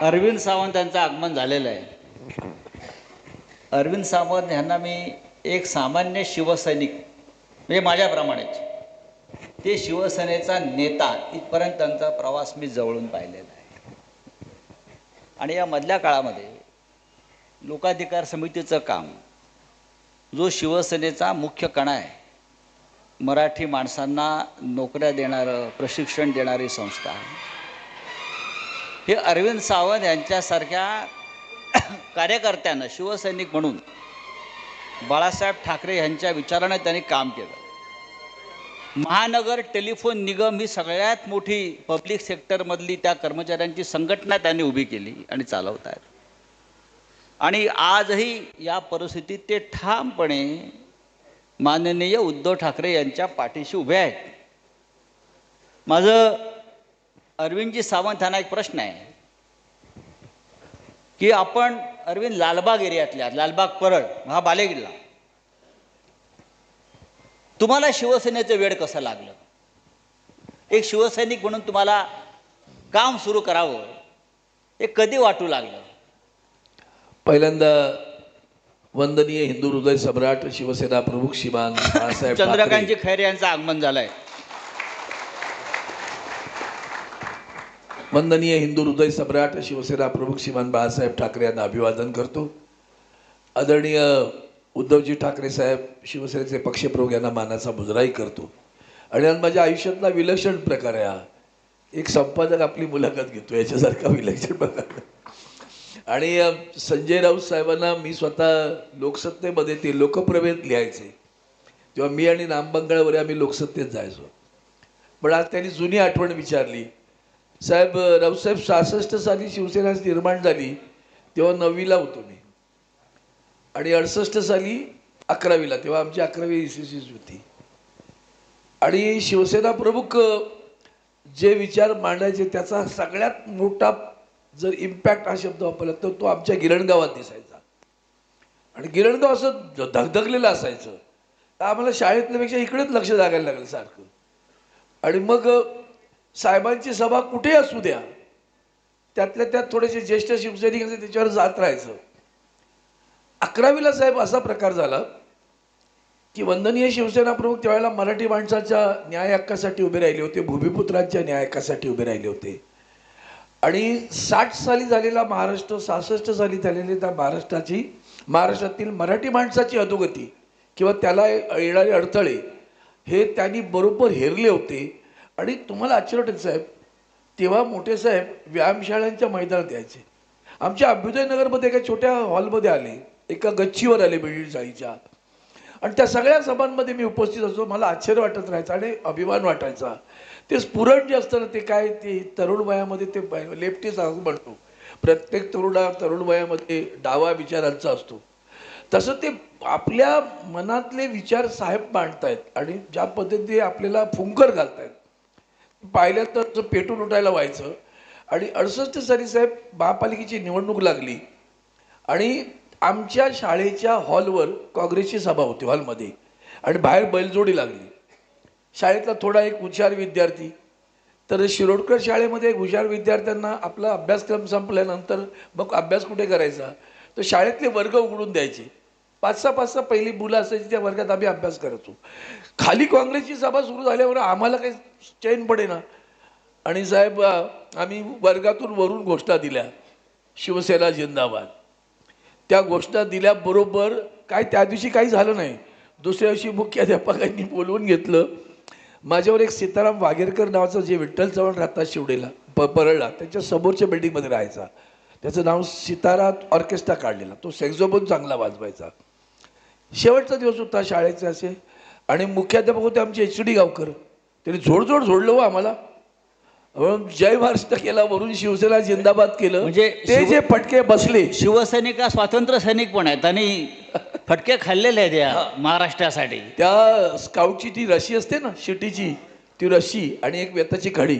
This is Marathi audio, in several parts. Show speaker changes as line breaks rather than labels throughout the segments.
अरविंद सावंत यांचं आगमन झालेलं आहे। अरविंद सावंत यांना मी एक सामान्य शिवसैनिक म्हणजे माझ्याप्रमाणेच ते शिवसेनेचा नेता इथपर्यंत त्यांचा प्रवास मी जवळून पाहिलेला आहे। आणि या मधल्या काळामध्ये लोकाधिकार समितीचं काम, जो शिवसेनेचा मुख्य कणा आहे, मराठी माणसांना नोकऱ्या देणारं प्रशिक्षण देणारी संस्था, हे अरविंद सावंत यांच्यासारख्या कार्यकर्त्यानं शिवसैनिक म्हणून बाळासाहेब ठाकरे यांच्या विचाराने त्यांनी काम केलं। महानगर टेलिफोन निगम ही सगळ्यात मोठी पब्लिक सेक्टरमधली त्या कर्मचाऱ्यांची संघटना त्यांनी उभी केली आणि चालवत आहेत। आणि आजही या परिस्थितीत ते ठामपणे माननीय उद्धव ठाकरे यांच्या पाठीशी उभे आहेत। माझं अरविंदजी सावंत यांना एक प्रश्न आहे की आपण अरविंद लालबाग एरियातल्या, लालबाग परळ हा बालेकिल्ला, तुम्हाला शिवसेनेचं वेड कसं लागलं? एक शिवसैनिक म्हणून तुम्हाला काम सुरू करावं हे कधी वाटू लागलं?
पहिल्यांदा वंदनीय हिंदू हृदय सम्राट शिवसेना प्रमुख श्रीमान बाळासाहेब
चंद्रकांतजी खैरे यांचं आगमन झालंय।
वंदनीय हिंदू हृदय सम्राट शिवसेना प्रमुख श्रीमान बाळासाहेब ठाकरे यांना अभिवादन करतो। आदरणीय उद्धवजी ठाकरे साहेब शिवसेनेचे पक्षप्रमुख यांना मानाचा मुजराही करतो। आणि माझ्या आयुष्यातला विलक्षण प्रकार आहे हा। एक संपादक आपली मुलाखत घेतो याच्यासारखा विलक्षण प्रकार। आणि संजय राऊत साहेबांना मी स्वतः लोकसत्तेमध्ये ते लोकप्रवेद लिहायचे तेव्हा मी आणि नामबंगळावर आम्ही लोकसत्तेत जायचो। पण आज त्यांनी जुनी आठवण विचारली। साहेब, राऊतसाहेब 66 साली शिवसेना निर्माण झाली तेव्हा 9वीला होतो मी, आणि 68 साली 11वीला, तेव्हा आमची 11वी ICC होती। आणि शिवसेना प्रमुख जे विचार मांडायचे त्याचा सगळ्यात मोठा जर इम्पॅक्ट हा शब्द वापरला तर तो आमच्या गिरणगावात दिसायचा। आणि गिरणगाव असं धगधगलेलं असायचं, तर आम्हाला शाळेतल्यापेक्षा इकडेच लक्ष लागायला लागलं सारखं। आणि मग साहेबांची सभा कुठेही असू द्या, त्यातल्या त्यात थोडेसे ज्येष्ठ शिवसैनिक असे त्याच्यावर जात राहायचं। 11वीला साहेब असा प्रकार झाला की वंदनीय शिवसेना प्रमुख त्यावेळेला मराठी माणसाच्या न्याय हक्कासाठी उभे राहिले होते, भूमिपुत्रांच्या न्याय हक्कासाठी उभे राहिले होते। आणि 60 साली झालेला महाराष्ट्र, 66 साली झालेली त्या महाराष्ट्रातील मराठी माणसाची अधोगती किंवा त्याला येणारे अडथळे हे त्यांनी बरोबर हेरले होते। आणि तुम्हाला आश्चर्य वाटेल साहेब, तेव्हा मोठे साहेब व्यायामशाळांच्या मैदानात यायचे। आमच्या अभ्युदयनगरमध्ये एका छोट्या हॉलमध्ये आले, एका गच्चीवर आले बिल्डिंग चाळीच्या, आणि त्या सगळ्या सभांमध्ये मी उपस्थित असतो। मला आश्चर्य वाटत राहायचं आणि अभिमान वाटायचा। ते स्फुरण जे असतं ना, ते काय, ते तरुण वयामध्ये ते लेफ्टिस्ट असं म्हणतो, प्रत्येक तरुण वयामध्ये डावा विचारांचा असतो, तसं ते आपल्या मनातले विचार साहेब मांडतायत आणि ज्या पद्धतीने आपल्याला फुंकर घालतायत पाहिलं तर पेटून उठायला व्हायचं। आणि 68 साली साहेब महापालिकेची निवडणूक लागली आणि आमच्या शाळेच्या हॉलवर काँग्रेसची सभा होती हॉलमध्ये, आणि बाहेर बैलजोडी लागली। शाळेतला थोडा एक हुशार विद्यार्थी, तर शिरोडकर शाळेमध्ये एक हुशार विद्यार्थ्यांना आपला अभ्यासक्रम संपल्यानंतर मग अभ्यास कुठे करायचा, तर शाळेतले वर्ग उघडून द्यायचे। 5-6 पहिली मुलं असायची, त्या वर्गात आम्ही अभ्यास करायचो। खाली काँग्रेसची सभा सुरू झाल्यावर आम्हाला काही चैन पडेना, आणि साहेब आम्ही वर्गातून वरून घोषणा दिल्या, शिवसेना जिंदाबाद। त्या घोषणा दिल्याबरोबर काय त्या दिवशी काही झालं नाही, दुसऱ्या दिवशी मुख्याध्यापकांनी बोलवून घेतलं। माझ्यावर एक सीताराम वाघेरकर नावाचा, जे विठ्ठल चव्हाण राहतात शिवडेला परळला, त्याच्या समोरच्या बिल्डिंगमध्ये राहायचा, त्याचं नाव सीताराम ऑर्केस्ट्रा काढलेला, तो सॅक्झोफोन चांगला वाजवायचा। शेवटचा दिवस होता शाळेचे असे, आणि मुख्याध्यापक होते आमचे HD गावकर। त्यांनी झोडझोड हो आम्हाला, जय महाराष्ट्र केला, वरून शिवसेना जिंदाबाद केलं।
म्हणजे
ते जे फटके बसले,
शिवसैनिक हा स्वातंत्र्य सैनिक पण आहेत आणि फटके खाल्लेले आहेत या महाराष्ट्रासाठी।
त्या स्काउटची ती रशी असते ना शिटीची, ती रशी आणि एक वेताची खडी,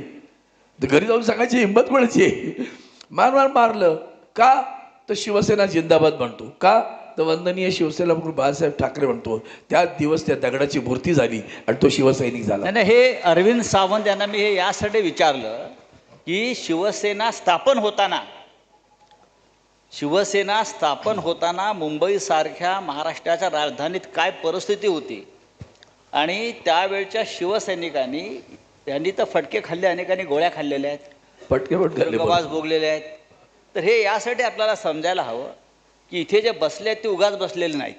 घरी जाऊन सांगायची हिंमत कोणाची, मारलं का, तर शिवसेना जिंदाबाद म्हणतो, का तर वंदनीय शिवसेना बाळासाहेब ठाकरे म्हणतो। त्या दिवस त्या दगडाची मूर्ती झाली आणि तो शिवसैनिक झाला।
नाही, हे अरविंद सावंत यांना मी हे यासाठी विचारलं की शिवसेना स्थापन होताना शिवसेना स्थापन होताना मुंबईसारख्या महाराष्ट्राच्या राजधानीत काय परिस्थिती होती आणि त्यावेळच्या शिवसैनिकांनी यांनी तर फटके खाल्ले, अनेकांनी गोळ्या खाल्लेल्या आहेत,
पटके खाल्ले
गवास भोगलेले आहेत. तर हे यासाठी आपल्याला समजायला हवं की इथे जे बसले आहेत ते उगाच बसलेले नाहीत.